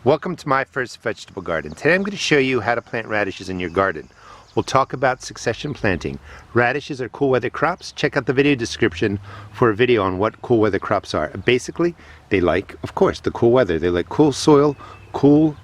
Welcome to my first vegetable garden. Today I'm going to show you how to plant radishes in your garden. We'll talk about succession planting. Radishes are cool weather crops. Check out the video description for a video on what cool weather crops are. Basically, they like, of course, the cool weather. They like cool soil, cool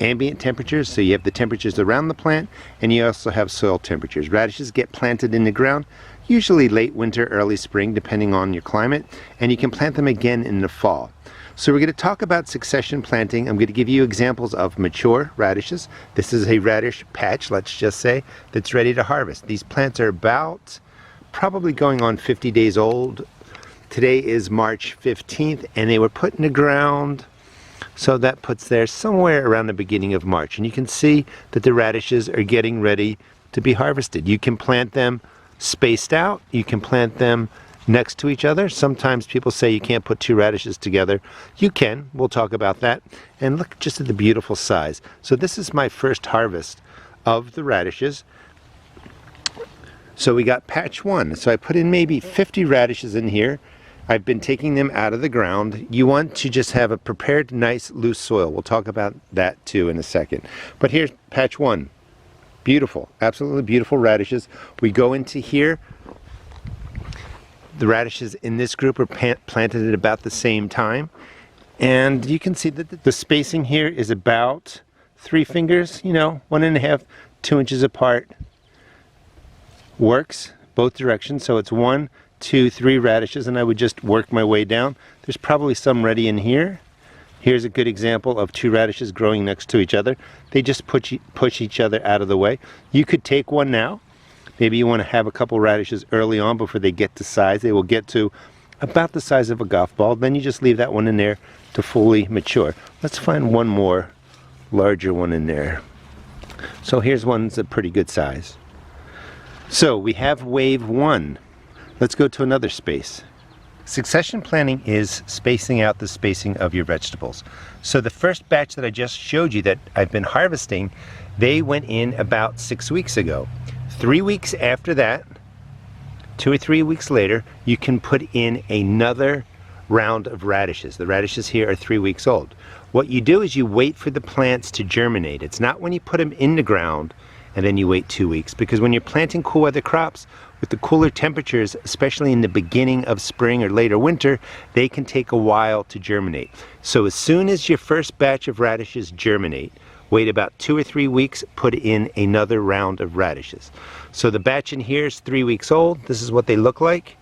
ambient temperatures, so you have the temperatures around the plant, and you also have soil temperatures. Radishes get planted in the ground, usually late winter, early spring, depending on your climate, and you can plant them again in the fall. So we're going to talk about succession planting. I'm going to give you examples of mature radishes. This is a radish patch, let's just say, that's ready to harvest. These plants are about probably going on 50 days old. Today is March 15th, and they were put in the ground, so that puts there somewhere around the beginning of March. And you can see that the radishes are getting ready to be harvested. You can plant them spaced out. You can plant them next to each other. Sometimes people say you can't put two radishes together. You can. We'll talk about that. And look just at the beautiful size. So this is my first harvest of the radishes. So we got patch one. So I put in maybe 50 radishes in here. I've been taking them out of the ground. You want to just have a prepared, nice, loose soil. We'll talk about that too in a second. But here's patch one. Beautiful, absolutely beautiful radishes. We go into here. The radishes in this group are planted at about the same time. And you can see that the spacing here is about 3 fingers, 1.5, 2 inches apart. Works both directions, so it's 1, 2, 3 radishes, and I would just work my way down. There's probably some ready in here. Here's a good example of 2 radishes growing next to each other. They just push each other out of the way. You could take one now. Maybe you want to have a couple radishes early on before they get to size. They will get to about the size of a golf ball. Then you just leave that one in there to fully mature. Let's find one more larger one in there. So here's one that's a pretty good size. So we have wave 1. Let's go to another space. Succession planting is spacing out the spacing of your vegetables. So the first batch that I just showed you that I've been harvesting, they went in about 6 weeks ago. 3 weeks after that, 2 or 3 weeks later, you can put in another round of radishes. The radishes here are 3 weeks old. What you do is you wait for the plants to germinate. It's not when you put them in the ground and then you wait 2 weeks, because when you're planting cool weather crops, with the cooler temperatures, especially in the beginning of spring or later winter, they can take a while to germinate. So as soon as your first batch of radishes germinate, wait about 2 or 3 weeks, put in another round of radishes. So the batch in here is 3 weeks old. This is what they look like.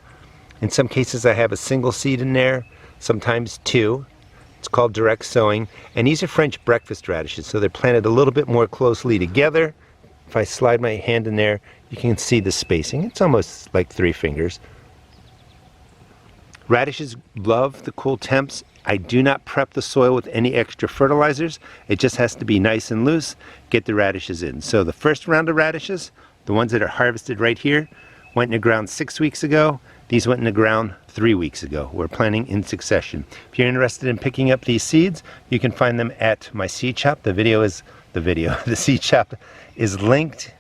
In some cases I have a single seed in there, sometimes 2. It's called direct sowing. And these are French breakfast radishes, so they're planted a little bit more closely together. If I slide my hand in there, you can see the spacing. It's almost like 3 fingers. Radishes love the cool temps. I do not prep the soil with any extra fertilizers. It just has to be nice and loose. Get the radishes in. So the first round of radishes, the ones that are harvested right here, went in the ground 6 weeks ago. These went in the ground 3 weeks ago. We're planting in succession. If you're interested in picking up these seeds, you can find them at my seed shop. The seed shop is linked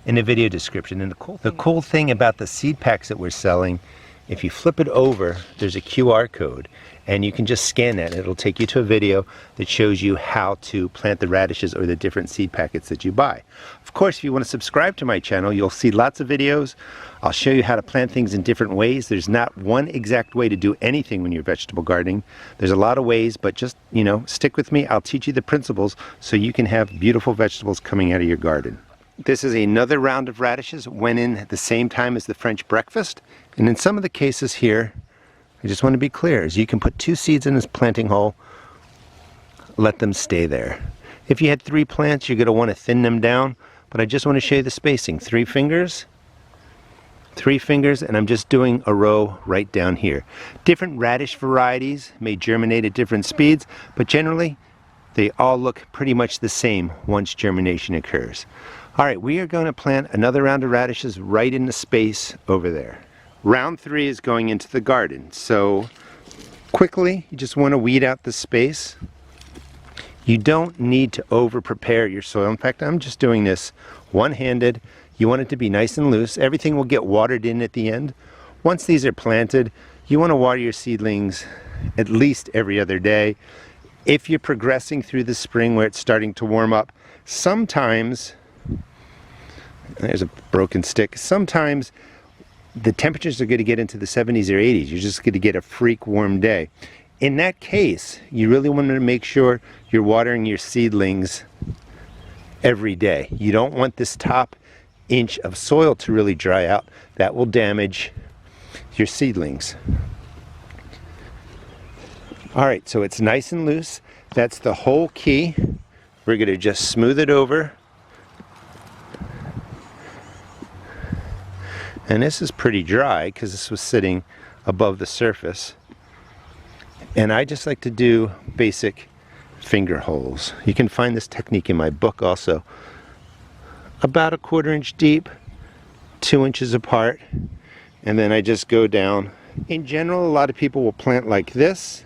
in the video description. And the cool thing about the seed packs that we're selling, if you flip it over, there's a QR code, and you can just scan that. It'll take you to a video that shows you how to plant the radishes or the different seed packets that you buy. Of course, if you want to subscribe to my channel, you'll see lots of videos. I'll show you how to plant things in different ways. There's not one exact way to do anything when you're vegetable gardening. There's a lot of ways, but just, stick with me. I'll teach you the principles so you can have beautiful vegetables coming out of your garden. This is another round of radishes, went in at the same time as the French breakfast. And in some of the cases here, I just want to be clear, is you can put 2 seeds in this planting hole, let them stay there. If you had 3 plants, you're going to want to thin them down, but I just want to show you the spacing. 3 fingers, 3 fingers, and I'm just doing a row right down here. Different radish varieties may germinate at different speeds, but generally they all look pretty much the same once germination occurs. All right, we are going to plant another round of radishes right in the space over there. Round 3 is going into the garden. So quickly, you just want to weed out the space. You don't need to over prepare your soil. In fact, I'm just doing this one-handed. You want it to be nice and loose. Everything will get watered in at the end. Once these are planted, you want to water your seedlings at least every other day. if you're progressing through the spring where it's starting to warm up, sometimes, there's a broken stick, sometimes the temperatures are going to get into the 70s or 80s. You're just going to get a freak warm day. In that case, you really want to make sure you're watering your seedlings every day. You don't want this top inch of soil to really dry out. That will damage your seedlings. All right, so it's nice and loose. That's the whole key. We're going to just smooth it over. And this is pretty dry because this was sitting above the surface. And I just like to do basic finger holes. You can find this technique in my book also. About 1/4 inch deep, 2 inches apart, and then I just go down. In general, a lot of people will plant like this,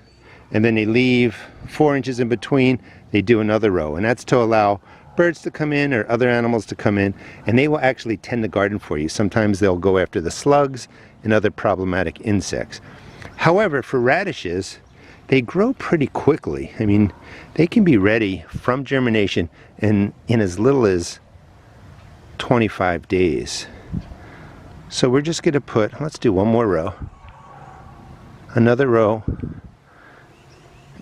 and then they leave 4 inches in between. They do another row, and that's to allow birds to come in or other animals to come in, and they will actually tend the garden for you. Sometimes they'll go after the slugs and other problematic insects. However, for radishes, they grow pretty quickly. I mean, they can be ready from germination in as little as 25 days. So we're just going to put, let's do one more row, another row,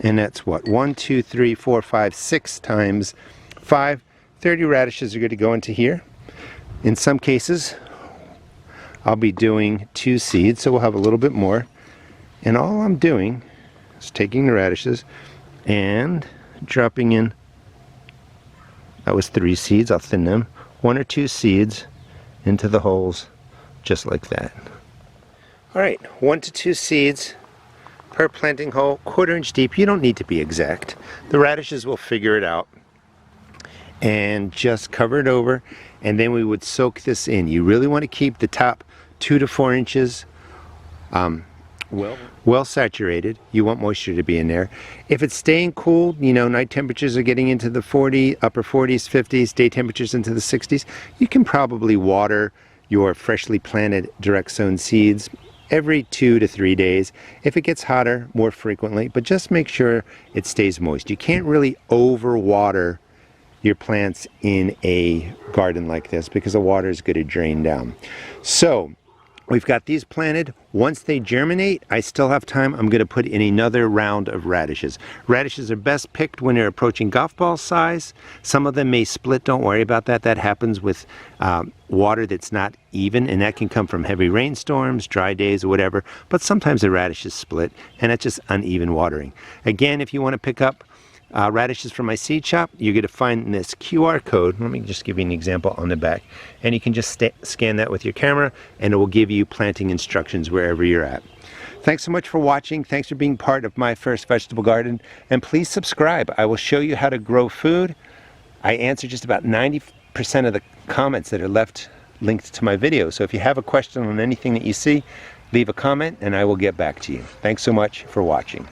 and that's what, 1, 2, 3, 4, 5, 6 times 5. 30 radishes are going to go into here. In some cases, I'll be doing 2 seeds, so we'll have a little bit more. And all I'm doing is taking the radishes and dropping in, that was 3 seeds, I'll thin them, 1 or 2 seeds into the holes, just like that. All right, 1 to 2 seeds per planting hole, 1/4 inch deep. You don't need to be exact. The radishes will figure it out. And just cover it over, and then we would soak this in. You really want to keep the top 2 to 4 inches well saturated. You want moisture to be in there. If it's staying cool, you know, night temperatures are getting into the upper 40s, 50s, day temperatures into the 60s, you can probably water your freshly planted direct sown seeds every 2 to 3 days. If it gets hotter, more frequently, but just make sure it stays moist. You can't really overwater your plants in a garden like this because the water is going to drain down. So we've got these planted. Once they germinate, I still have time. I'm going to put in another round of radishes. Radishes are best picked when they're approaching golf ball size. Some of them may split. Don't worry about that. That happens with water that's not even, and that can come from heavy rainstorms, dry days, or whatever. But sometimes the radishes split, and it's just uneven watering. Again, if you want to pick up radishes from my seed shop, you're going to find this QR code. Let me just give you an example on the back, and you can just scan that with your camera, and it will give you planting instructions wherever you're at. Thanks so much for watching. Thanks for being part of my first vegetable garden, and please subscribe. I will show you how to grow food. I answer just about 90% of the comments that are left linked to my video, so if you have a question on anything that you see, leave a comment and I will get back to you. Thanks so much for watching.